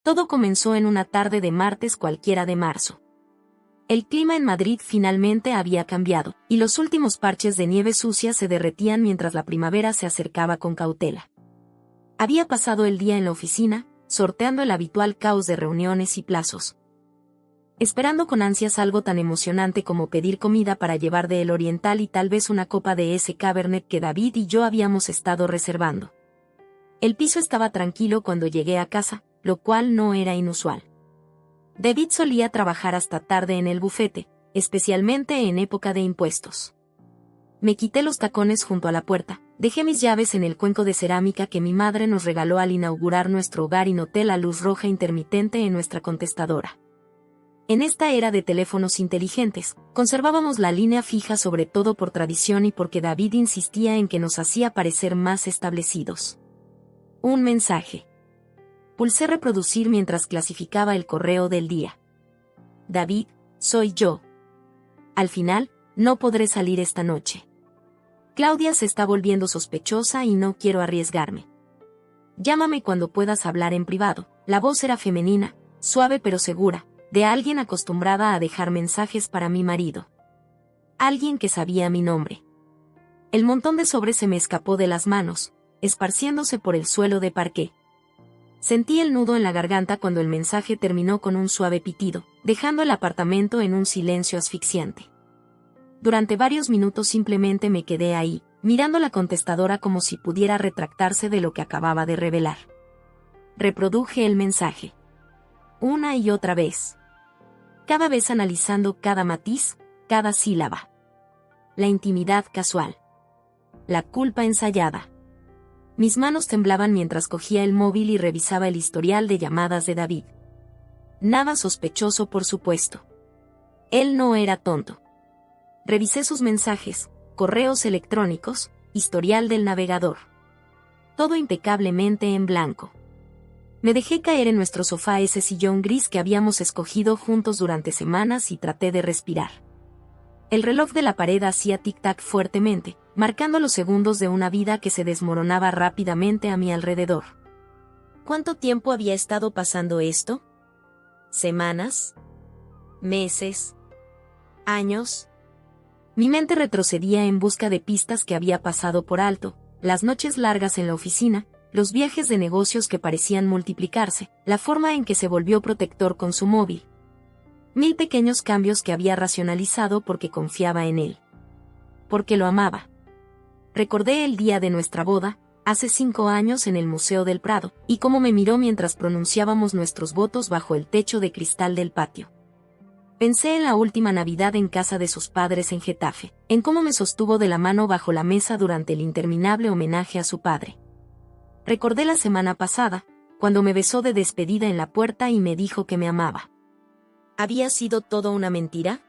Todo comenzó en una tarde de martes cualquiera de marzo. El clima en Madrid finalmente había cambiado, y los últimos parches de nieve sucia se derretían mientras la primavera se acercaba con cautela. Había pasado el día en la oficina, sorteando el habitual caos de reuniones y plazos, esperando con ansias algo tan emocionante como pedir comida para llevar de El Oriental y tal vez una copa de ese Cabernet que David y yo habíamos estado reservando. El piso estaba tranquilo cuando llegué a casa, lo cual no era inusual. David solía trabajar hasta tarde en el bufete, especialmente en época de impuestos. Me quité los tacones junto a la puerta, dejé mis llaves en el cuenco de cerámica que mi madre nos regaló al inaugurar nuestro hogar y noté la luz roja intermitente en nuestra contestadora. En esta era de teléfonos inteligentes, conservábamos la línea fija sobre todo por tradición y porque David insistía en que nos hacía parecer más establecidos. Un mensaje. Pulsé reproducir mientras clasificaba el correo del día. David, soy yo. Al final, no podré salir esta noche. Claudia se está volviendo sospechosa y no quiero arriesgarme. Llámame cuando puedas hablar en privado. La voz era femenina, suave pero segura, de alguien acostumbrada a dejar mensajes para mi marido. Alguien que sabía mi nombre. El montón de sobres se me escapó de las manos, esparciéndose por el suelo de parqué. Sentí el nudo en la garganta cuando el mensaje terminó con un suave pitido, dejando el apartamento en un silencio asfixiante. Durante varios minutos simplemente me quedé ahí, mirando la contestadora como si pudiera retractarse de lo que acababa de revelar. Reproduje el mensaje. Una y otra vez. Cada vez analizando cada matiz, cada sílaba. La intimidad casual. La culpa ensayada. Mis manos temblaban mientras cogía el móvil y revisaba el historial de llamadas de David. Nada sospechoso, por supuesto. Él no era tonto. Revisé sus mensajes, correos electrónicos, historial del navegador. Todo impecablemente en blanco. Me dejé caer en nuestro sofá ese sillón gris que habíamos escogido juntos durante semanas y traté de respirar. El reloj de la pared hacía tic-tac fuertemente, marcando los segundos de una vida que se desmoronaba rápidamente a mi alrededor. ¿Cuánto tiempo había estado pasando esto? ¿Semanas? ¿Meses? ¿Años? Mi mente retrocedía en busca de pistas que había pasado por alto, las noches largas en la oficina, los viajes de negocios que parecían multiplicarse, la forma en que se volvió protector con su móvil. 1000 pequeños cambios que había racionalizado porque confiaba en él. Porque lo amaba. Recordé el día de nuestra boda, hace 5 años en el Museo del Prado, y cómo me miró mientras pronunciábamos nuestros votos bajo el techo de cristal del patio. Pensé en la última Navidad en casa de sus padres en Getafe, en cómo me sostuvo de la mano bajo la mesa durante el interminable homenaje a su padre. Recordé la semana pasada, cuando me besó de despedida en la puerta y me dijo que me amaba. ¿Había sido todo una mentira?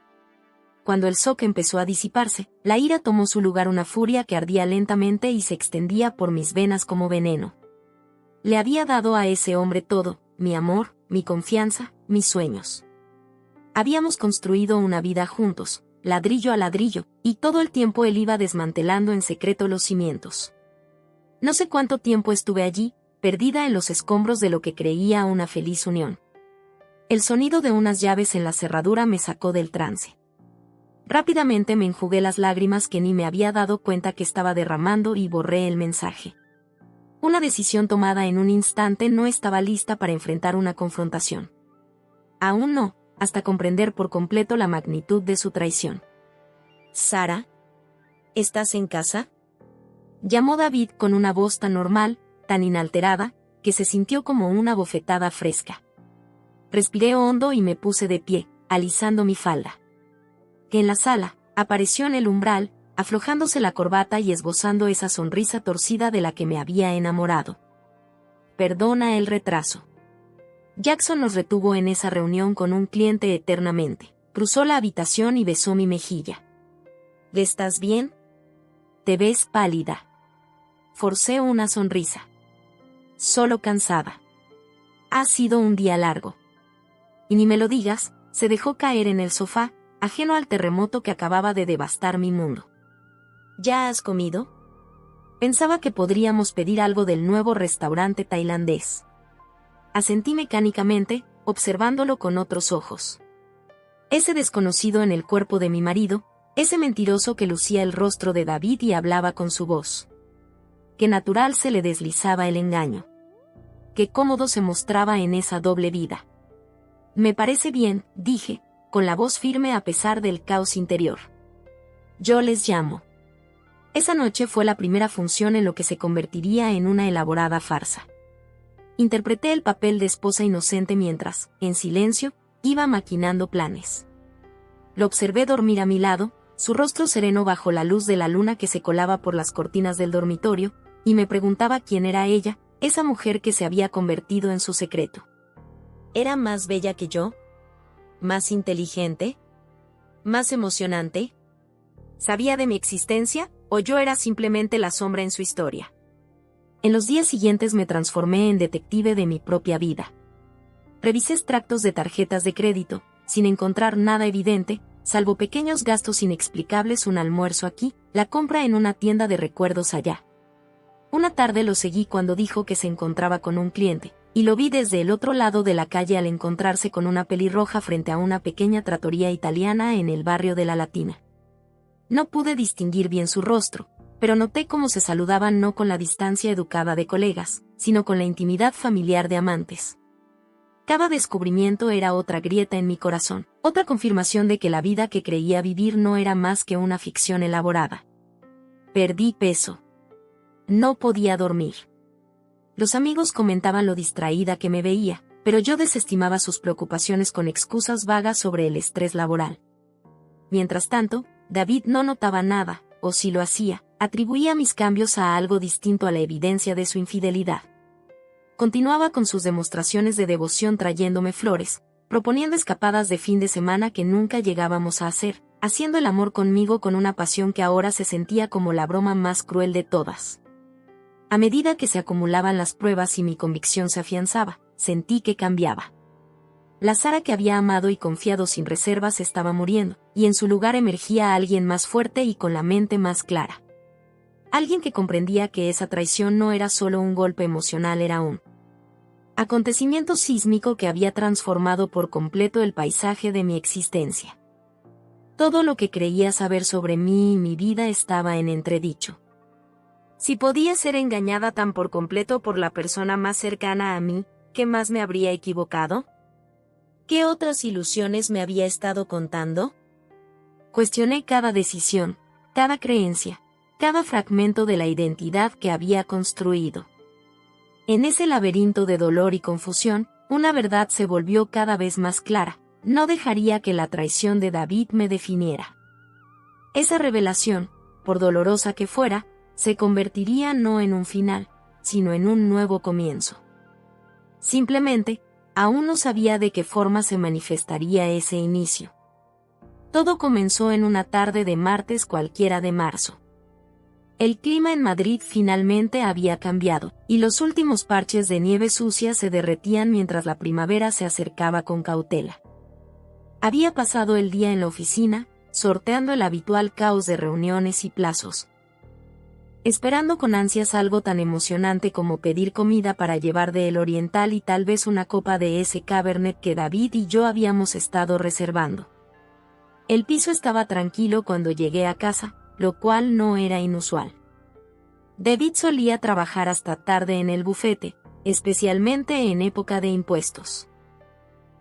Cuando el shock empezó a disiparse, la ira tomó su lugar, una furia que ardía lentamente y se extendía por mis venas como veneno. Le había dado a ese hombre todo, mi amor, mi confianza, mis sueños. Habíamos construido una vida juntos, ladrillo a ladrillo, y todo el tiempo él iba desmantelando en secreto los cimientos. No sé cuánto tiempo estuve allí, perdida en los escombros de lo que creía una feliz unión. El sonido de unas llaves en la cerradura me sacó del trance. Rápidamente me enjugué las lágrimas que ni me había dado cuenta que estaba derramando y borré el mensaje. Una decisión tomada en un instante no estaba lista para enfrentar una confrontación. Aún no, hasta comprender por completo la magnitud de su traición. «Sara, ¿estás en casa?», llamó David con una voz tan normal, tan inalterada, que se sintió como una bofetada fresca. Respiré hondo y me puse de pie, alisando mi falda. Que en la sala, apareció en el umbral, aflojándose la corbata y esbozando esa sonrisa torcida de la que me había enamorado. «Perdona el retraso. Jackson nos retuvo en esa reunión con un cliente eternamente. Cruzó la habitación y besó mi mejilla. ¿Estás bien? Te ves pálida». Forcé una sonrisa. Solo cansada. Ha sido un día largo. Y ni me lo digas, se dejó caer en el sofá, ajeno al terremoto que acababa de devastar mi mundo. ¿Ya has comido? Pensaba que podríamos pedir algo del nuevo restaurante tailandés. Asentí mecánicamente, observándolo con otros ojos. Ese desconocido en el cuerpo de mi marido, ese mentiroso que lucía el rostro de David y hablaba con su voz. Qué natural se le deslizaba el engaño. Qué cómodo se mostraba en esa doble vida. Me parece bien, dije, con la voz firme a pesar del caos interior. Yo les llamo. Esa noche fue la primera función en lo que se convertiría en una elaborada farsa. Interpreté el papel de esposa inocente mientras, en silencio, iba maquinando planes. Lo observé dormir a mi lado, su rostro sereno bajo la luz de la luna que se colaba por las cortinas del dormitorio, y me preguntaba quién era ella, esa mujer que se había convertido en su secreto. ¿Era más bella que yo? ¿Más inteligente? ¿Más emocionante? ¿Sabía de mi existencia, o yo era simplemente la sombra en su historia? En los días siguientes me transformé en detective de mi propia vida. Revisé extractos de tarjetas de crédito, sin encontrar nada evidente, salvo pequeños gastos inexplicables, un almuerzo aquí, la compra en una tienda de recuerdos allá. Una tarde lo seguí cuando dijo que se encontraba con un cliente, y lo vi desde el otro lado de la calle al encontrarse con una pelirroja frente a una pequeña trattoria italiana en el barrio de la Latina. No pude distinguir bien su rostro, pero noté cómo se saludaban no con la distancia educada de colegas, sino con la intimidad familiar de amantes. Cada descubrimiento era otra grieta en mi corazón, otra confirmación de que la vida que creía vivir no era más que una ficción elaborada. Perdí peso. No podía dormir. Los amigos comentaban lo distraída que me veía, pero yo desestimaba sus preocupaciones con excusas vagas sobre el estrés laboral. Mientras tanto, David no notaba nada, o si lo hacía, atribuía mis cambios a algo distinto a la evidencia de su infidelidad. Continuaba con sus demostraciones de devoción trayéndome flores, proponiendo escapadas de fin de semana que nunca llegábamos a hacer, haciendo el amor conmigo con una pasión que ahora se sentía como la broma más cruel de todas. A medida que se acumulaban las pruebas y mi convicción se afianzaba, sentí que cambiaba. La Sara que había amado y confiado sin reservas estaba muriendo, y en su lugar emergía alguien más fuerte y con la mente más clara. Alguien que comprendía que esa traición no era solo un golpe emocional, era un acontecimiento sísmico que había transformado por completo el paisaje de mi existencia. Todo lo que creía saber sobre mí y mi vida estaba en entredicho. Si podía ser engañada tan por completo por la persona más cercana a mí, ¿qué más me habría equivocado? ¿Qué otras ilusiones me había estado contando? Cuestioné cada decisión, cada creencia, cada fragmento de la identidad que había construido. En ese laberinto de dolor y confusión, una verdad se volvió cada vez más clara: no dejaría que la traición de David me definiera. Esa revelación, por dolorosa que fuera, se convertiría no en un final, sino en un nuevo comienzo. Simplemente, aún no sabía de qué forma se manifestaría ese inicio. Todo comenzó en una tarde de martes cualquiera de marzo. El clima en Madrid finalmente había cambiado, y los últimos parches de nieve sucia se derretían mientras la primavera se acercaba con cautela. Había pasado el día en la oficina, sorteando el habitual caos de reuniones y plazos, esperando con ansias algo tan emocionante como pedir comida para llevar de El Oriental y tal vez una copa de ese Cabernet que David y yo habíamos estado reservando. El piso estaba tranquilo cuando llegué a casa, lo cual no era inusual. David solía trabajar hasta tarde en el bufete, especialmente en época de impuestos.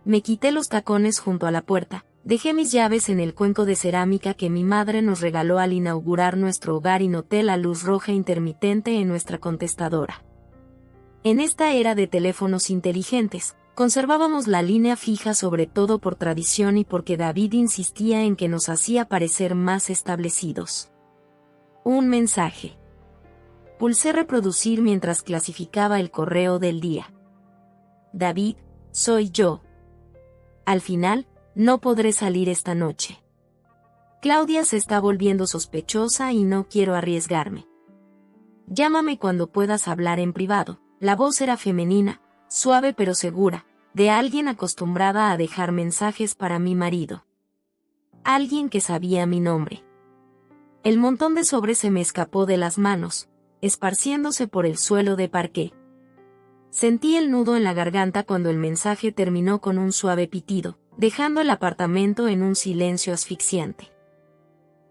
Me quité los tacones junto a la puerta, dejé mis llaves en el cuenco de cerámica que mi madre nos regaló al inaugurar nuestro hogar y noté la luz roja intermitente en nuestra contestadora. En esta era de teléfonos inteligentes, conservábamos la línea fija sobre todo por tradición y porque David insistía en que nos hacía parecer más establecidos. Un mensaje. Pulsé reproducir mientras clasificaba el correo del día. David, soy yo. Al final, no podré salir esta noche. Claudia se está volviendo sospechosa y no quiero arriesgarme. Llámame cuando puedas hablar en privado. La voz era femenina, suave pero segura, de alguien acostumbrada a dejar mensajes para mi marido. Alguien que sabía mi nombre. El montón de sobres se me escapó de las manos, esparciéndose por el suelo de parqué. Sentí el nudo en la garganta cuando el mensaje terminó con un suave pitido, dejando el apartamento en un silencio asfixiante.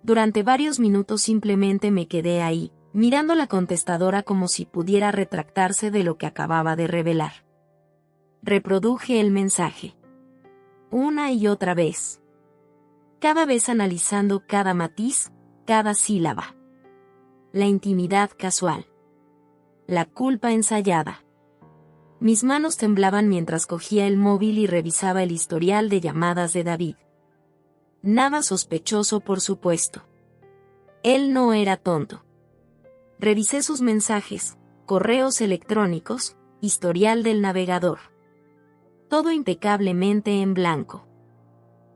Durante varios minutos simplemente me quedé ahí, mirando la contestadora como si pudiera retractarse de lo que acababa de revelar. Reproduje el mensaje. Una y otra vez. Cada vez analizando cada matiz, cada sílaba. La intimidad casual. La culpa ensayada. Mis manos temblaban mientras cogía el móvil y revisaba el historial de llamadas de David. Nada sospechoso, por supuesto. Él no era tonto. Revisé sus mensajes, correos electrónicos, historial del navegador. Todo impecablemente en blanco.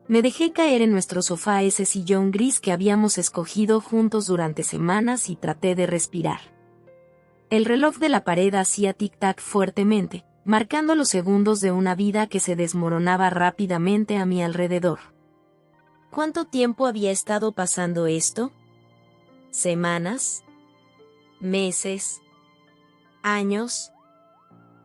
Me dejé caer en nuestro sofá, ese sillón gris que habíamos escogido juntos durante semanas, y traté de respirar. El reloj de la pared hacía tic-tac fuertemente, marcando los segundos de una vida que se desmoronaba rápidamente a mi alrededor. ¿Cuánto tiempo había estado pasando esto? ¿Semanas? ¿Meses? ¿Años?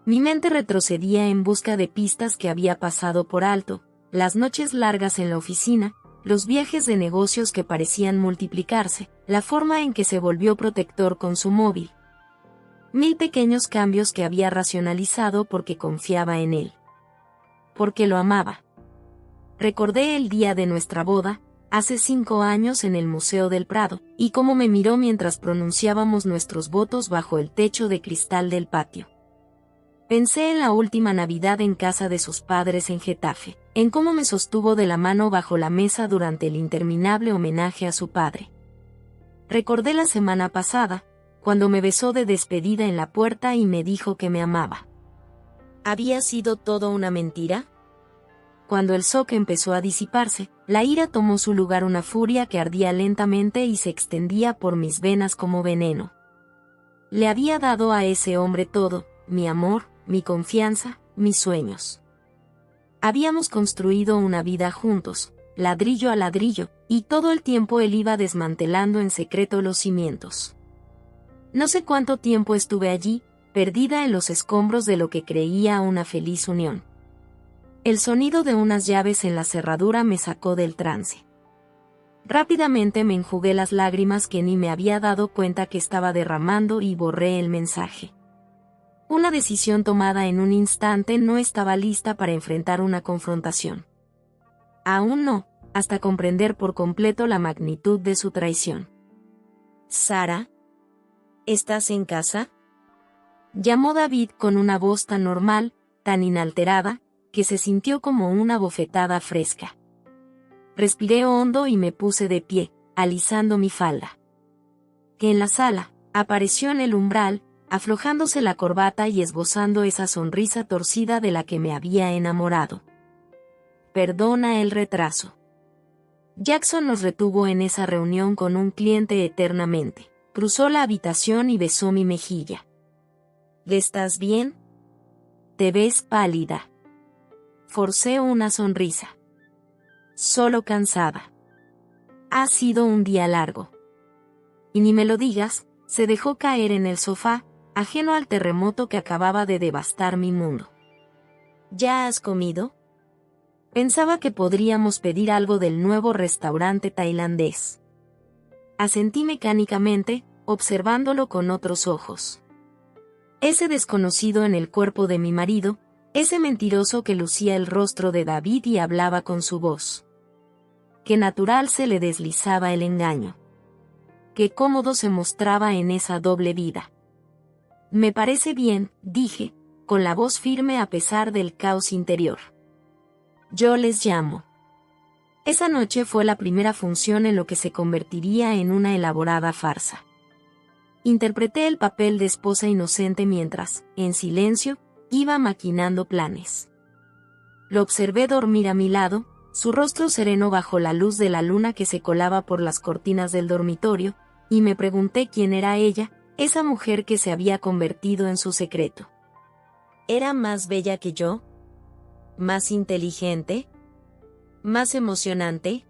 Mi mente retrocedía en busca de pistas que había pasado por alto, las noches largas en la oficina, los viajes de negocios que parecían multiplicarse, la forma en que se volvió protector con su móvil. 1000 pequeños cambios que había racionalizado porque confiaba en él. Porque lo amaba. Recordé el día de nuestra boda, hace 5 años en el Museo del Prado, y cómo me miró mientras pronunciábamos nuestros votos bajo el techo de cristal del patio. Pensé en la última Navidad en casa de sus padres en Getafe, en cómo me sostuvo de la mano bajo la mesa durante el interminable homenaje a su padre. Recordé la semana pasada, cuando me besó de despedida en la puerta y me dijo que me amaba. ¿Había sido todo una mentira? Cuando el shock empezó a disiparse, la ira tomó su lugar, una furia que ardía lentamente y se extendía por mis venas como veneno. Le había dado a ese hombre todo, mi amor, mi confianza, mis sueños. Habíamos construido una vida juntos, ladrillo a ladrillo, y todo el tiempo él iba desmantelando en secreto los cimientos. No sé cuánto tiempo estuve allí, perdida en los escombros de lo que creía una feliz unión. El sonido de unas llaves en la cerradura me sacó del trance. Rápidamente me enjugué las lágrimas que ni me había dado cuenta que estaba derramando y borré el mensaje. Una decisión tomada en un instante, no estaba lista para enfrentar una confrontación. Aún no, hasta comprender por completo la magnitud de su traición. «Sara, ¿estás en casa?», llamó David con una voz tan normal, tan inalterada, que se sintió como una bofetada fresca. Respiré hondo y me puse de pie, alisando mi falda. Que en la sala, apareció en el umbral, aflojándose la corbata y esbozando esa sonrisa torcida de la que me había enamorado. «Perdona el retraso. Jackson nos retuvo en esa reunión con un cliente eternamente». Cruzó la habitación y besó mi mejilla. «¿Estás bien? Te ves pálida». Forcé una sonrisa. «Solo cansada. Ha sido un día largo». «Y ni me lo digas», se dejó caer en el sofá, ajeno al terremoto que acababa de devastar mi mundo. «¿Ya has comido?». Pensaba que podríamos pedir algo del nuevo restaurante tailandés. Asentí mecánicamente, observándolo con otros ojos. Ese desconocido en el cuerpo de mi marido, ese mentiroso que lucía el rostro de David y hablaba con su voz. Qué natural se le deslizaba el engaño. Qué cómodo se mostraba en esa doble vida. «Me parece bien», dije, con la voz firme a pesar del caos interior. «Yo les llamo». Esa noche fue la primera función en lo que se convertiría en una elaborada farsa. Interpreté el papel de esposa inocente mientras, en silencio, iba maquinando planes. Lo observé dormir a mi lado, su rostro sereno bajo la luz de la luna que se colaba por las cortinas del dormitorio, y me pregunté quién era ella, esa mujer que se había convertido en su secreto. ¿Era más bella que yo? ¿Más inteligente? ¿Más emocionante?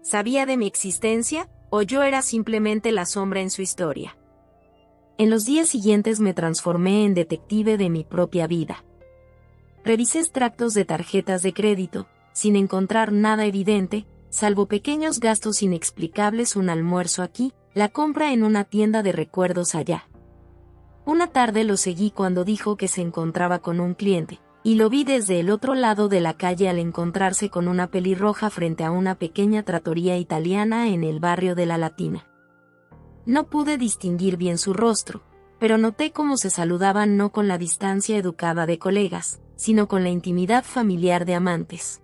¿Sabía de mi existencia, o yo era simplemente la sombra en su historia? En los días siguientes me transformé en detective de mi propia vida. Revisé extractos de tarjetas de crédito, sin encontrar nada evidente, salvo pequeños gastos inexplicables, un almuerzo aquí, la compra en una tienda de recuerdos allá. Una tarde lo seguí cuando dijo que se encontraba con un cliente, y lo vi desde el otro lado de la calle al encontrarse con una pelirroja frente a una pequeña trattoria italiana en el barrio de la Latina. No pude distinguir bien su rostro, pero noté cómo se saludaban, no con la distancia educada de colegas, sino con la intimidad familiar de amantes.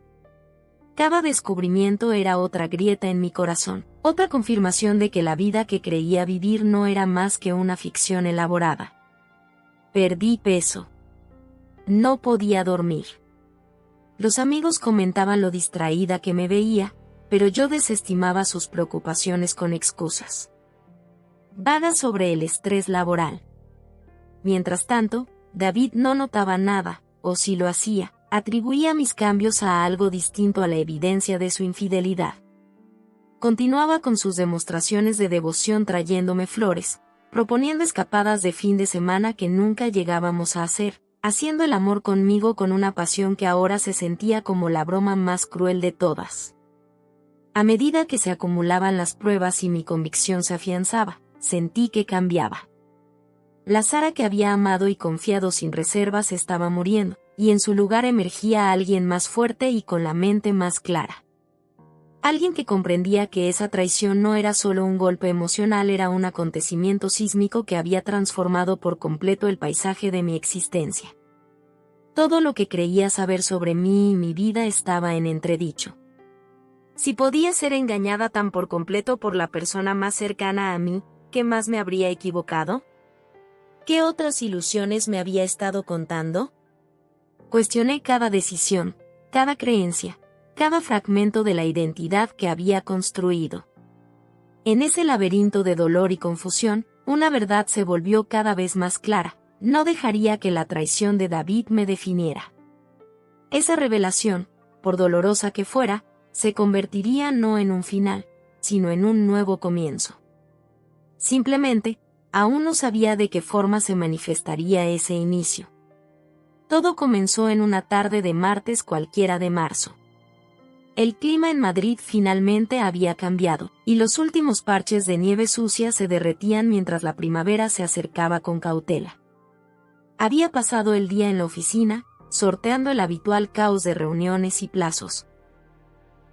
Cada descubrimiento era otra grieta en mi corazón, otra confirmación de que la vida que creía vivir no era más que una ficción elaborada. Perdí peso. No podía dormir. Los amigos comentaban lo distraída que me veía, pero yo desestimaba sus preocupaciones con excusas vagas sobre el estrés laboral. Mientras tanto, David no notaba nada, o si lo hacía, atribuía mis cambios a algo distinto a la evidencia de su infidelidad. Continuaba con sus demostraciones de devoción trayéndome flores, proponiendo escapadas de fin de semana que nunca llegábamos a hacer, haciendo el amor conmigo con una pasión que ahora se sentía como la broma más cruel de todas. A medida que se acumulaban las pruebas y mi convicción se afianzaba, sentí que cambiaba. La Sara que había amado y confiado sin reservas estaba muriendo, y en su lugar emergía alguien más fuerte y con la mente más clara. Alguien que comprendía que esa traición no era solo un golpe emocional, era un acontecimiento sísmico que había transformado por completo el paisaje de mi existencia. Todo lo que creía saber sobre mí y mi vida estaba en entredicho. Si podía ser engañada tan por completo por la persona más cercana a mí, ¿qué más me habría equivocado? ¿Qué otras ilusiones me había estado contando? Cuestioné cada decisión, cada creencia, cada fragmento de la identidad que había construido. En ese laberinto de dolor y confusión, una verdad se volvió cada vez más clara: no dejaría que la traición de David me definiera. Esa revelación, por dolorosa que fuera, se convertiría no en un final, sino en un nuevo comienzo. Simplemente, aún no sabía de qué forma se manifestaría ese inicio. Todo comenzó en una tarde de martes cualquiera de marzo. El clima en Madrid finalmente había cambiado, y los últimos parches de nieve sucia se derretían mientras la primavera se acercaba con cautela. Había pasado el día en la oficina, sorteando el habitual caos de reuniones y plazos,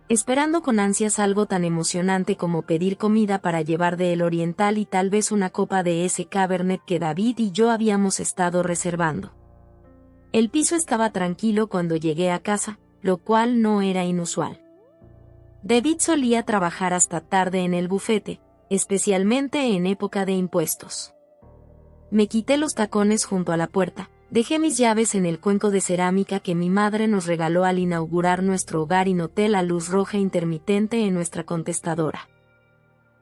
esperando con ansias algo tan emocionante como pedir comida para llevar de El Oriental y tal vez una copa de ese Cabernet que David y yo habíamos estado reservando. El piso estaba tranquilo cuando llegué a casa, lo cual no era inusual. David solía trabajar hasta tarde en el bufete, especialmente en época de impuestos. Me quité los tacones junto a la puerta, dejé mis llaves en el cuenco de cerámica que mi madre nos regaló al inaugurar nuestro hogar y noté la luz roja intermitente en nuestra contestadora.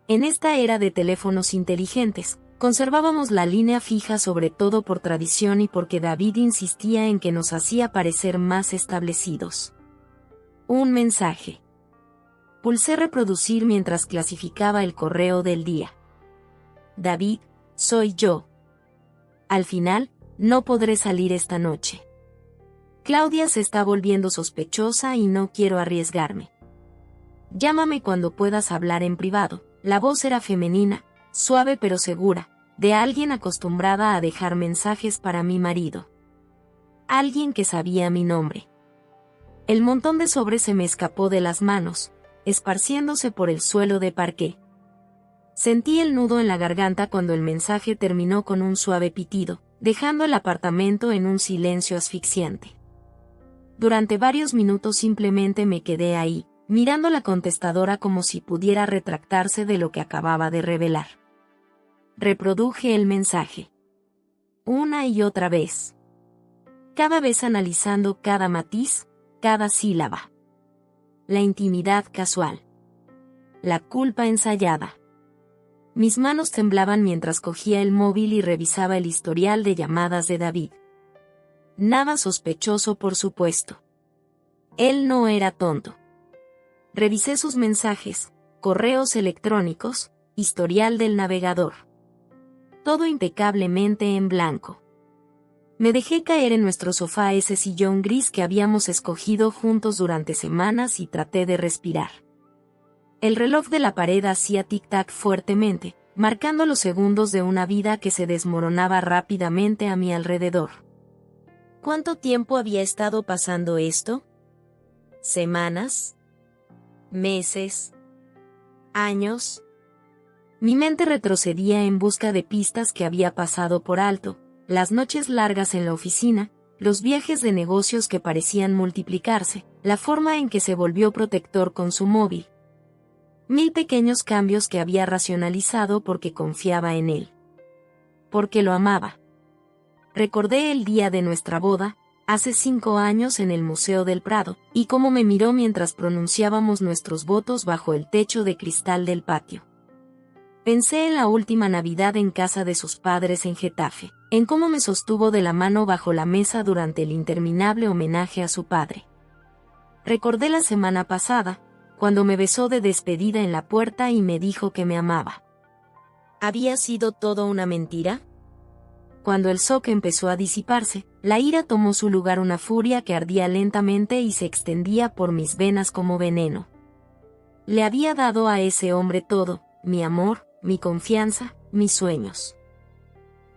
En esta era de teléfonos inteligentes, conservábamos la línea fija sobre todo por tradición y porque David insistía en que nos hacía parecer más establecidos. Un mensaje. Pulsé reproducir mientras clasificaba el correo del día. David, soy yo. Al final, no podré salir esta noche. Claudia se está volviendo sospechosa y no quiero arriesgarme. Llámame cuando puedas hablar en privado. La voz era femenina, suave pero segura, de alguien acostumbrada a dejar mensajes para mi marido. Alguien que sabía mi nombre. El montón de sobres se me escapó de las manos, esparciéndose por el suelo de parqué. Sentí el nudo en la garganta cuando el mensaje terminó con un suave pitido, dejando el apartamento en un silencio asfixiante. Durante varios minutos simplemente me quedé ahí, mirando la contestadora como si pudiera retractarse de lo que acababa de revelar. Reproduje el mensaje. Una y otra vez. Cada vez analizando cada matiz, cada sílaba. La intimidad casual. La culpa ensayada. Mis manos temblaban mientras cogía el móvil y revisaba el historial de llamadas de David. Nada sospechoso, por supuesto. Él no era tonto. Revisé sus mensajes, correos electrónicos, historial del navegador. todo impecablemente en blanco. Me dejé caer en nuestro sofá, ese sillón gris que habíamos escogido juntos durante semanas, y traté de respirar. El reloj de la pared hacía tic-tac fuertemente, marcando los segundos de una vida que se desmoronaba rápidamente a mi alrededor. ¿Cuánto tiempo había estado pasando esto? ¿Semanas? ¿Meses? ¿Años? Mi mente retrocedía en busca de pistas que había pasado por alto, las noches largas en la oficina, los viajes de negocios que parecían multiplicarse, la forma en que se volvió protector con su móvil. 1000 pequeños cambios que había racionalizado porque confiaba en él. Porque lo amaba. Recordé el día de nuestra boda, hace 5 años en el Museo del Prado, y cómo me miró mientras pronunciábamos nuestros votos bajo el techo de cristal del patio. Pensé en la última Navidad en casa de sus padres en Getafe, en cómo me sostuvo de la mano bajo la mesa durante el interminable homenaje a su padre. Recordé la semana pasada, cuando me besó de despedida en la puerta y me dijo que me amaba. ¿Había sido todo una mentira? Cuando el shock empezó a disiparse, la ira tomó su lugar, una furia que ardía lentamente y se extendía por mis venas como veneno. Le había dado a ese hombre todo, mi amor, mi confianza, mis sueños.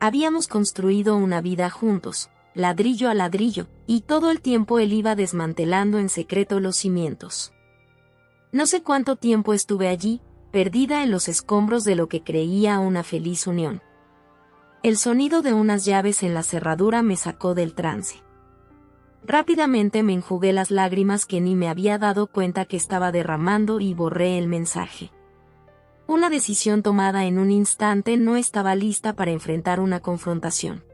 Habíamos construido una vida juntos, ladrillo a ladrillo, y todo el tiempo él iba desmantelando en secreto los cimientos. No sé cuánto tiempo estuve allí, perdida en los escombros de lo que creía una feliz unión. El sonido de unas llaves en la cerradura me sacó del trance. Rápidamente me enjugué las lágrimas que ni me había dado cuenta que estaba derramando y borré el mensaje. Una decisión tomada en un instante no estaba lista para enfrentar una confrontación.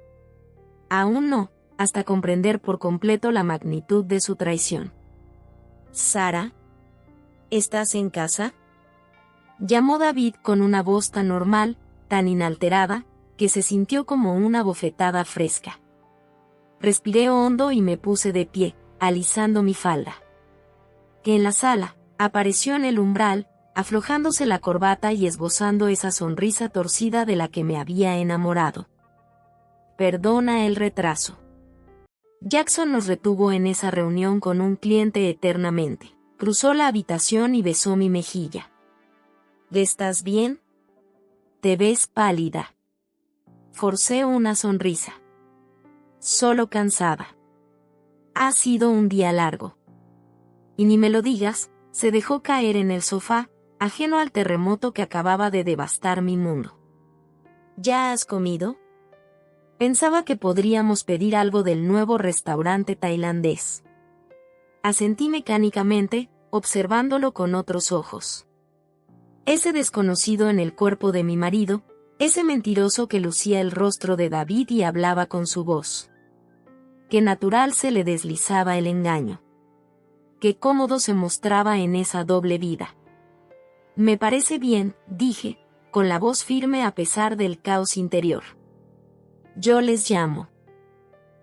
Aún no, hasta comprender por completo la magnitud de su traición. «Sara, ¿estás en casa?», llamó David con una voz tan normal, tan inalterada, que se sintió como una bofetada fresca. Respiré hondo y me puse de pie, alisando mi falda. Que en la sala, apareció en el umbral, aflojándose la corbata y esbozando esa sonrisa torcida de la que me había enamorado. «Perdona el retraso. Jackson nos retuvo en esa reunión con un cliente eternamente». Cruzó la habitación y besó mi mejilla. «¿Estás bien? Te ves pálida». Forcé una sonrisa. «Solo cansada. Ha sido un día largo». «Y ni me lo digas», se dejó caer en el sofá, ajeno al terremoto que acababa de devastar mi mundo. «¿Ya has comido?». Pensaba que podríamos pedir algo del nuevo restaurante tailandés. Asentí mecánicamente, observándolo con otros ojos. Ese desconocido en el cuerpo de mi marido, ese mentiroso que lucía el rostro de David y hablaba con su voz. Qué natural se le deslizaba el engaño. Qué cómodo se mostraba en esa doble vida. «Me parece bien», dije, con la voz firme a pesar del caos interior. «Yo les llamo».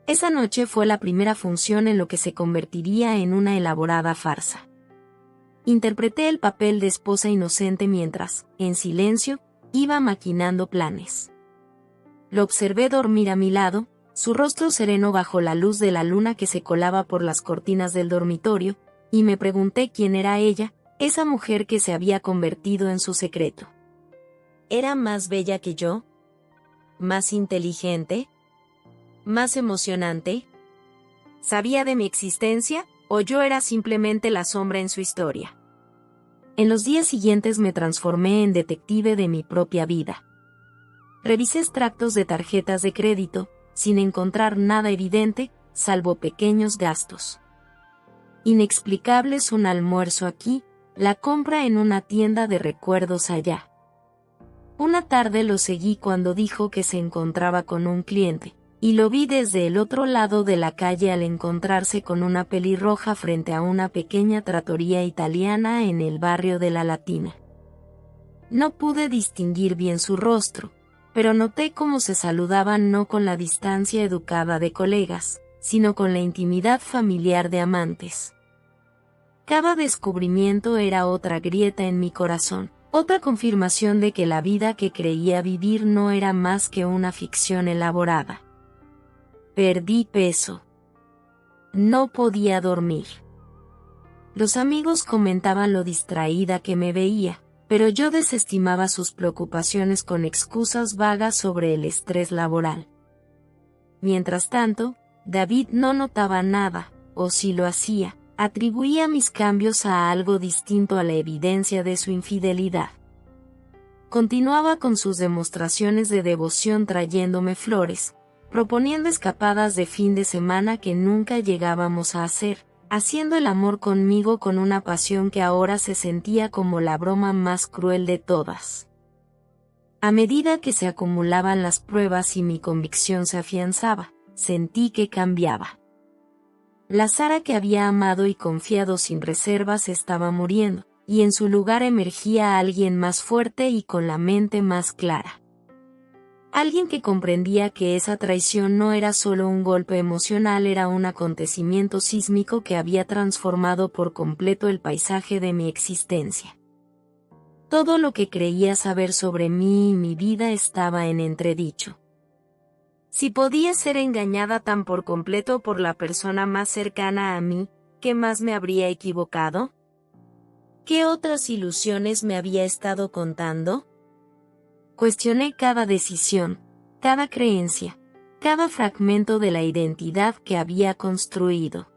Esa noche fue la primera función en lo que se convertiría en una elaborada farsa. Interpreté el papel de esposa inocente mientras, en silencio, iba maquinando planes. Lo observé dormir a mi lado, su rostro sereno bajo la luz de la luna que se colaba por las cortinas del dormitorio, y me pregunté quién era ella, esa mujer que se había convertido en su secreto. ¿Era más bella que yo? ¿Más inteligente? ¿Más emocionante? ¿Sabía de mi existencia, o yo era simplemente la sombra en su historia? En los días siguientes me transformé en detective de mi propia vida. Revisé extractos de tarjetas de crédito, sin encontrar nada evidente, salvo pequeños gastos. Inexplicables, un almuerzo aquí, la compra en una tienda de recuerdos allá. Una tarde lo seguí cuando dijo que se encontraba con un cliente, y lo vi desde el otro lado de la calle al encontrarse con una pelirroja frente a una pequeña trattoria italiana en el barrio de la Latina. No pude distinguir bien su rostro, pero noté cómo se saludaban no con la distancia educada de colegas, sino con la intimidad familiar de amantes. Cada descubrimiento era otra grieta en mi corazón, Otra confirmación de que la vida que creía vivir no era más que una ficción elaborada. Perdí peso. No podía dormir. Los amigos comentaban lo distraída que me veía, pero yo desestimaba sus preocupaciones con excusas vagas sobre el estrés laboral. Mientras tanto, David no notaba nada, o si lo hacía, atribuía mis cambios a algo distinto a la evidencia de su infidelidad. Continuaba con sus demostraciones de devoción trayéndome flores, proponiendo escapadas de fin de semana que nunca llegábamos a hacer, haciendo el amor conmigo con una pasión que ahora se sentía como la broma más cruel de todas. A medida que se acumulaban las pruebas y mi convicción se afianzaba, sentí que cambiaba. La Sara que había amado y confiado sin reservas estaba muriendo, y en su lugar emergía alguien más fuerte y con la mente más clara. Alguien que comprendía que esa traición no era solo un golpe emocional, era un acontecimiento sísmico que había transformado por completo el paisaje de mi existencia. Todo lo que creía saber sobre mí y mi vida estaba en entredicho. Si podía ser engañada tan por completo por la persona más cercana a mí, ¿qué más me habría equivocado? ¿Qué otras ilusiones me había estado contando? Cuestioné cada decisión, cada creencia, cada fragmento de la identidad que había construido.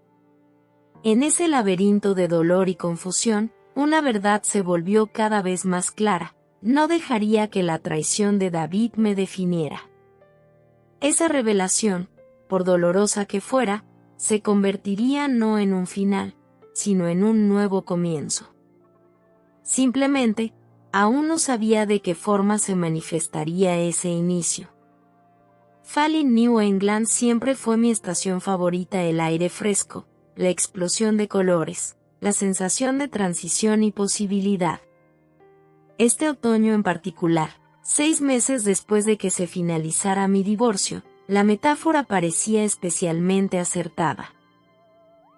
En ese laberinto de dolor y confusión, una verdad se volvió cada vez más clara: no dejaría que la traición de David me definiera. Esa revelación, por dolorosa que fuera, se convertiría no en un final, sino en un nuevo comienzo. Simplemente, aún no sabía de qué forma se manifestaría ese inicio. Falling New England siempre fue mi estación favorita: el aire fresco, la explosión de colores, la sensación de transición y posibilidad. Este otoño en particular, 6 meses después de que se finalizara mi divorcio, la metáfora parecía especialmente acertada.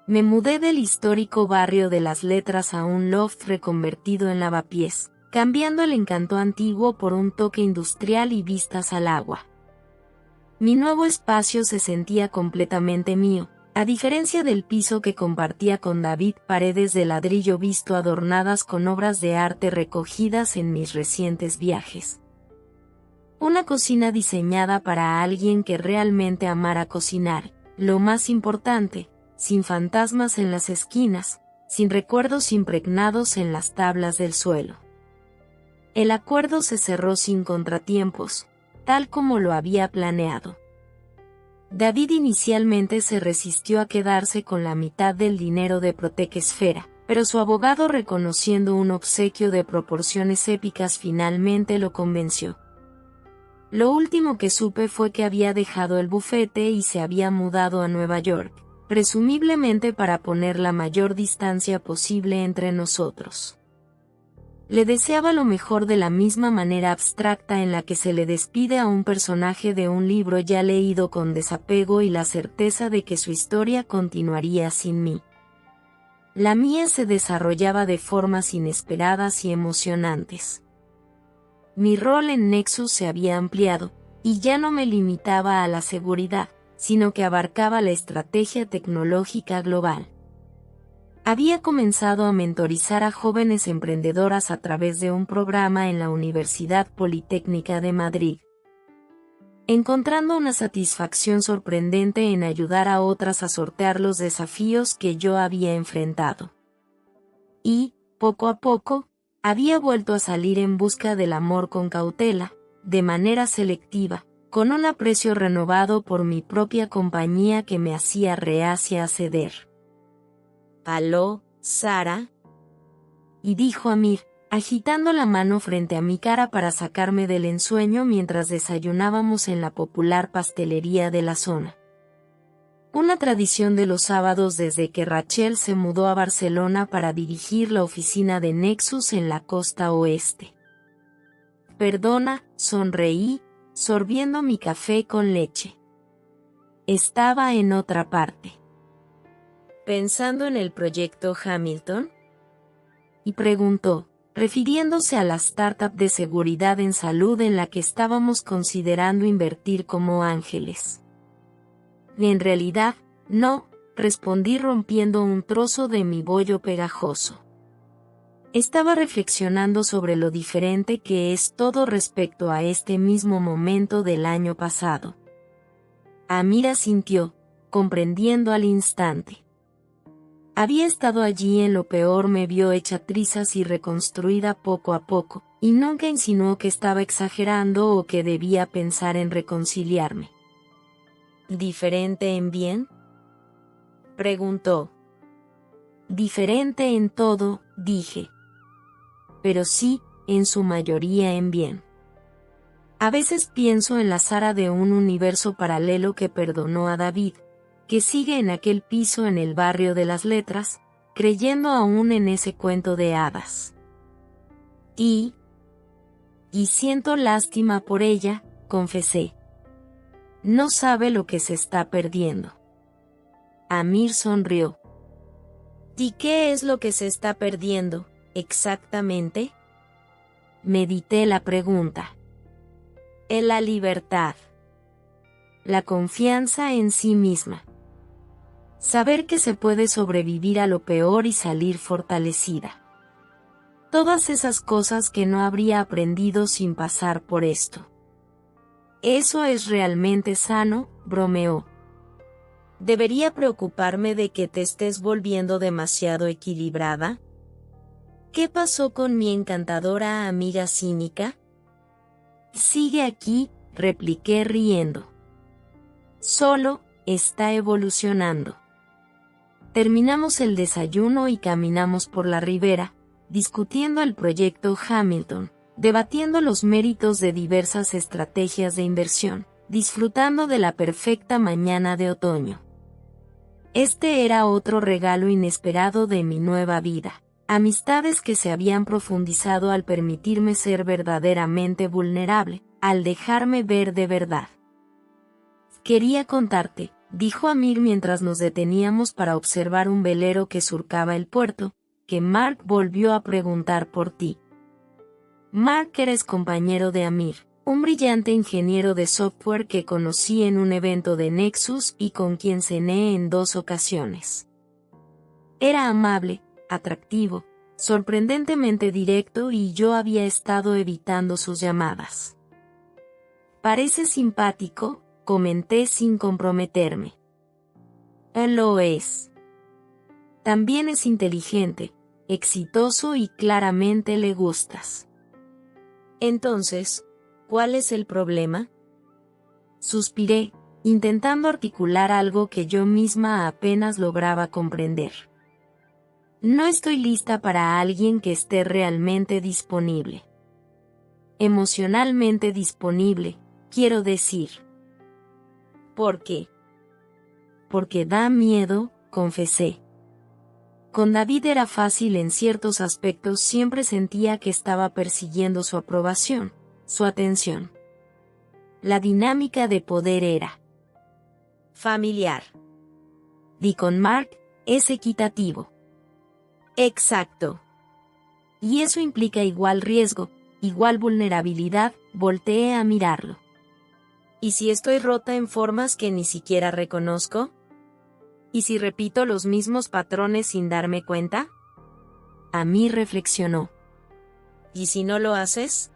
Me mudé del histórico barrio de Las Letras a un loft reconvertido en lavapiés, cambiando el encanto antiguo por un toque industrial y vistas al agua. Mi nuevo espacio se sentía completamente mío, a diferencia del piso que compartía con David: paredes de ladrillo visto adornadas con obras de arte recogidas en mis recientes viajes. Una cocina diseñada para alguien que realmente amara cocinar, lo más importante, sin fantasmas en las esquinas, sin recuerdos impregnados en las tablas del suelo. El acuerdo se cerró sin contratiempos, tal como lo había planeado. David inicialmente se resistió a quedarse con la mitad del dinero de Protec Esfera, pero su abogado, reconociendo un obsequio de proporciones épicas, finalmente lo convenció. Lo último que supe fue que había dejado el bufete y se había mudado a Nueva York, presumiblemente para poner la mayor distancia posible entre nosotros. Le deseaba lo mejor de la misma manera abstracta en la que se le despide a un personaje de un libro ya leído con desapego y la certeza de que su historia continuaría sin mí. La mía se desarrollaba de formas inesperadas y emocionantes. Mi rol en Nexus se había ampliado, y ya no me limitaba a la seguridad, sino que abarcaba la estrategia tecnológica global. Había comenzado a mentorizar a jóvenes emprendedoras a través de un programa en la Universidad Politécnica de Madrid, encontrando una satisfacción sorprendente en ayudar a otras a sortear los desafíos que yo había enfrentado. Y, poco a poco, había vuelto a salir en busca del amor con cautela, de manera selectiva, con un aprecio renovado por mi propia compañía que me hacía reacia a ceder. «¿Aló, Sara?», y dijo Amir, agitando la mano frente a mi cara para sacarme del ensueño mientras desayunábamos en la popular pastelería de la zona. Una tradición de los sábados desde que Rachel se mudó a Barcelona para dirigir la oficina de Nexus en la costa oeste. «Perdona», sonreí, sorbiendo mi café con leche. Estaba en otra parte. «¿Pensando en el proyecto Hamilton?», y preguntó, refiriéndose a la startup de seguridad en salud en la que estábamos considerando invertir como ángeles. En realidad, no, respondí rompiendo un trozo de mi bollo pegajoso. Estaba reflexionando sobre lo diferente que es todo respecto a este mismo momento del año pasado. Amir asintió, comprendiendo al instante. Había estado allí en lo peor, me vio hecha trizas y reconstruida poco a poco, y nunca insinuó que estaba exagerando o que debía pensar en reconciliarme. ¿Diferente en bien?, preguntó. Diferente en todo, dije. Pero sí, en su mayoría en bien. A veces pienso en la Sara de un universo paralelo que perdonó a David, que sigue en aquel piso en el barrio de las letras, creyendo aún en ese cuento de hadas. Y siento lástima por ella, confesé. No sabe lo que se está perdiendo. Amir sonrió. ¿Y qué es lo que se está perdiendo, exactamente? Medité la pregunta. La libertad. La confianza en sí misma. Saber que se puede sobrevivir a lo peor y salir fortalecida. Todas esas cosas que no habría aprendido sin pasar por esto. Eso es realmente sano, bromeó. ¿Debería preocuparme de que te estés volviendo demasiado equilibrada? ¿Qué pasó con mi encantadora amiga cínica? Sigue aquí, repliqué riendo. Solo, está evolucionando. Terminamos el desayuno y caminamos por la ribera, discutiendo el proyecto Hamilton, debatiendo los méritos de diversas estrategias de inversión, disfrutando de la perfecta mañana de otoño. Este era otro regalo inesperado de mi nueva vida, amistades que se habían profundizado al permitirme ser verdaderamente vulnerable, al dejarme ver de verdad. Quería contarte, dijo Amir mientras nos deteníamos para observar un velero que surcaba el puerto, que Mark volvió a preguntar por ti. Mark era compañero de Amir, un brillante ingeniero de software que conocí en un evento de Nexus y con quien cené en 2 ocasiones. Era amable, atractivo, sorprendentemente directo y yo había estado evitando sus llamadas. Parece simpático, comenté sin comprometerme. Él lo es. También es inteligente, exitoso y claramente le gustas. Entonces, ¿cuál es el problema? Suspiré, intentando articular algo que yo misma apenas lograba comprender. No estoy lista para alguien que esté realmente disponible. Emocionalmente disponible, quiero decir. ¿Por qué? Porque da miedo, confesé. Con David era fácil en ciertos aspectos, siempre sentía que estaba persiguiendo su aprobación, su atención. La dinámica de poder era familiar. Y con Mark, es equitativo. Exacto. Y eso implica igual riesgo, igual vulnerabilidad, volteé a mirarlo. ¿Y si estoy rota en formas que ni siquiera reconozco? ¿Y si repito los mismos patrones sin darme cuenta? Amir reflexionó. ¿Y si no lo haces?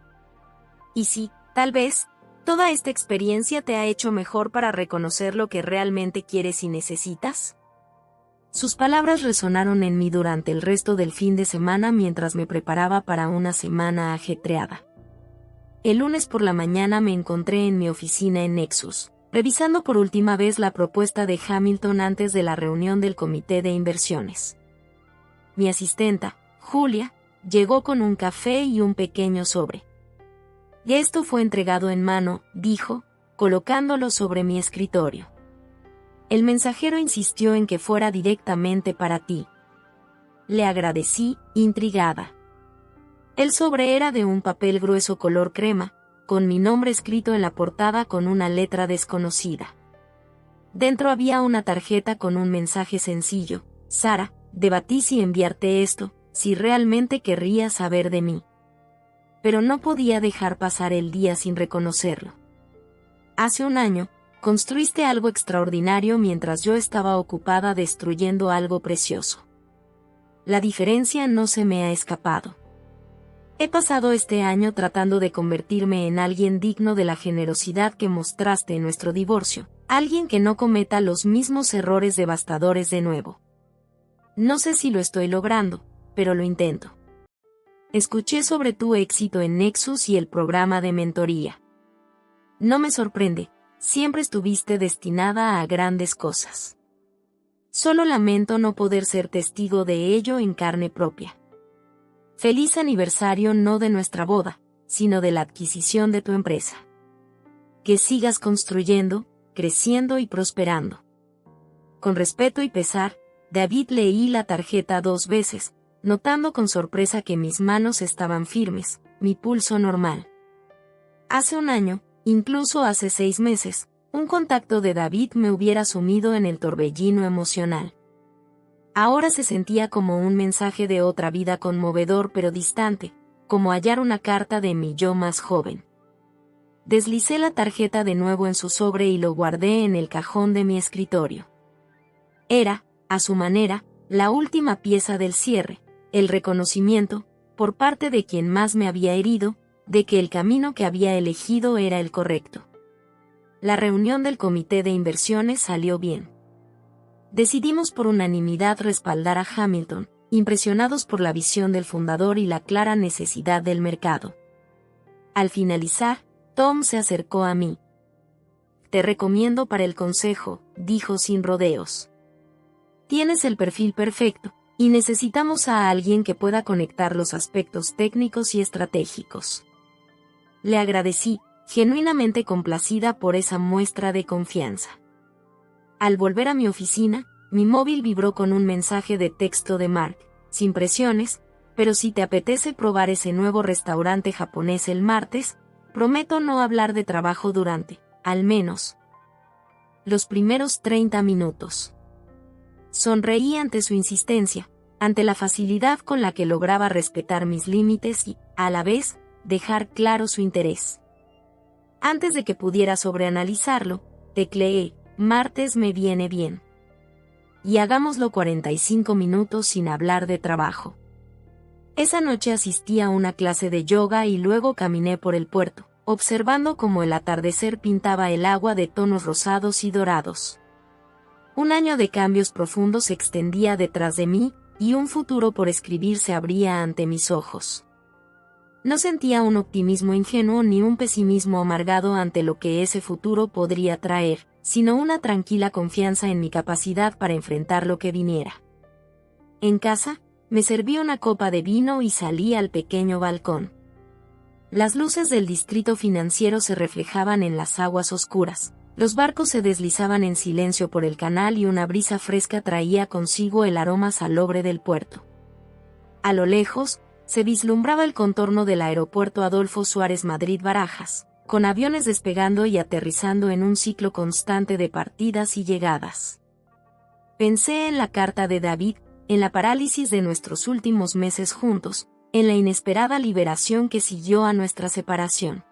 ¿Y si, tal vez, toda esta experiencia te ha hecho mejor para reconocer lo que realmente quieres y necesitas? Sus palabras resonaron en mí durante el resto del fin de semana mientras me preparaba para una semana ajetreada. El lunes por la mañana me encontré en mi oficina en Nexus, revisando por última vez la propuesta de Hamilton antes de la reunión del comité de inversiones. Mi asistenta, Julia, llegó con un café y un pequeño sobre. Y esto fue entregado en mano, dijo, colocándolo sobre mi escritorio. El mensajero insistió en que fuera directamente para ti. Le agradecí, intrigada. El sobre era de un papel grueso color crema, con mi nombre escrito en la portada con una letra desconocida. Dentro había una tarjeta con un mensaje sencillo: Sara, debatí si enviarte esto, si realmente querría saber de mí. Pero no podía dejar pasar el día sin reconocerlo. Hace un año, construiste algo extraordinario mientras yo estaba ocupada destruyendo algo precioso. La diferencia no se me ha escapado. He pasado este año tratando de convertirme en alguien digno de la generosidad que mostraste en nuestro divorcio, alguien que no cometa los mismos errores devastadores de nuevo. No sé si lo estoy logrando, pero lo intento. Escuché sobre tu éxito en Nexus y el programa de mentoría. No me sorprende, siempre estuviste destinada a grandes cosas. Solo lamento no poder ser testigo de ello en carne propia. Feliz aniversario no de nuestra boda, sino de la adquisición de tu empresa. Que sigas construyendo, creciendo y prosperando. Con respeto y pesar, David, leí la tarjeta 2 veces, notando con sorpresa que mis manos estaban firmes, mi pulso normal. Hace un año, incluso hace 6 meses, un contacto de David me hubiera sumido en el torbellino emocional. Ahora se sentía como un mensaje de otra vida conmovedor pero distante, como hallar una carta de mi yo más joven. Deslicé la tarjeta de nuevo en su sobre y lo guardé en el cajón de mi escritorio. Era, a su manera, la última pieza del cierre, el reconocimiento, por parte de quien más me había herido, de que el camino que había elegido era el correcto. La reunión del comité de inversiones salió bien. Decidimos por unanimidad respaldar a Hamilton, impresionados por la visión del fundador y la clara necesidad del mercado. Al finalizar, Tom se acercó a mí. Te recomiendo para el consejo, dijo sin rodeos. Tienes el perfil perfecto, y necesitamos a alguien que pueda conectar los aspectos técnicos y estratégicos. Le agradecí, genuinamente complacida por esa muestra de confianza. Al volver a mi oficina, mi móvil vibró con un mensaje de texto de Mark, sin presiones, pero si te apetece probar ese nuevo restaurante japonés el martes, prometo no hablar de trabajo durante, al menos, los primeros 30 minutos. Sonreí ante su insistencia, ante la facilidad con la que lograba respetar mis límites y, a la vez, dejar claro su interés. Antes de que pudiera sobreanalizarlo, tecleé, martes me viene bien. Y hagámoslo 45 minutos sin hablar de trabajo. Esa noche asistí a una clase de yoga y luego caminé por el puerto, observando cómo el atardecer pintaba el agua de tonos rosados y dorados. Un año de cambios profundos se extendía detrás de mí, y un futuro por escribir se abría ante mis ojos. No sentía un optimismo ingenuo ni un pesimismo amargado ante lo que ese futuro podría traer, sino una tranquila confianza en mi capacidad para enfrentar lo que viniera. En casa, me serví una copa de vino y salí al pequeño balcón. Las luces del distrito financiero se reflejaban en las aguas oscuras, los barcos se deslizaban en silencio por el canal y una brisa fresca traía consigo el aroma salobre del puerto. A lo lejos, se vislumbraba el contorno del aeropuerto Adolfo Suárez Madrid-Barajas, con aviones despegando y aterrizando en un ciclo constante de partidas y llegadas. Pensé en la carta de David, en la parálisis de nuestros últimos meses juntos, en la inesperada liberación que siguió a nuestra separación.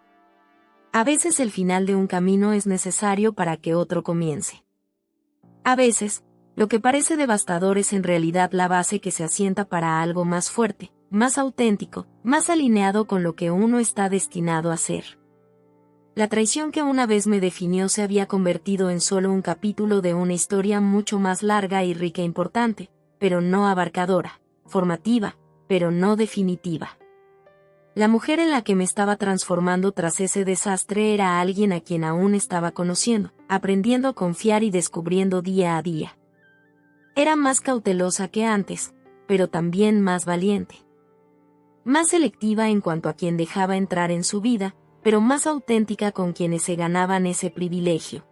A veces el final de un camino es necesario para que otro comience. A veces, lo que parece devastador es en realidad la base que se asienta para algo más fuerte, más auténtico, más alineado con lo que uno está destinado a ser. La traición que una vez me definió se había convertido en solo un capítulo de una historia mucho más larga y rica e importante, pero no abarcadora, formativa, pero no definitiva. La mujer en la que me estaba transformando tras ese desastre era alguien a quien aún estaba conociendo, aprendiendo a confiar y descubriendo día a día. Era más cautelosa que antes, pero también más valiente. Más selectiva en cuanto a quien dejaba entrar en su vida, pero más auténtica con quienes se ganaban ese privilegio.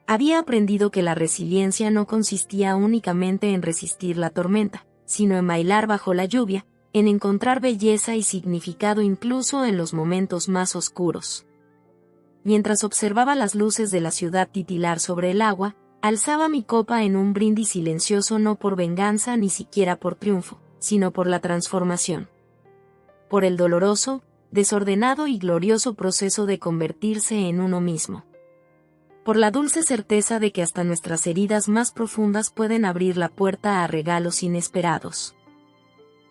Había aprendido que la resiliencia no consistía únicamente en resistir la tormenta, sino en bailar bajo la lluvia, en encontrar belleza y significado incluso en los momentos más oscuros. Mientras observaba las luces de la ciudad titilar sobre el agua, alzaba mi copa en un brindis silencioso no por venganza ni siquiera por triunfo, sino por la transformación. Por el doloroso, desordenado y glorioso proceso de convertirse en uno mismo. Por la dulce certeza de que hasta nuestras heridas más profundas pueden abrir la puerta a regalos inesperados.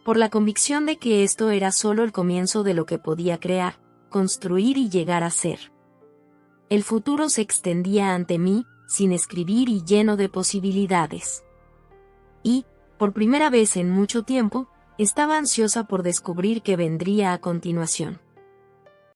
Por la convicción de que esto era solo el comienzo de lo que podía crear, construir y llegar a ser. El futuro se extendía ante mí, sin escribir y lleno de posibilidades. Y, por primera vez en mucho tiempo, estaba ansiosa por descubrir qué vendría a continuación.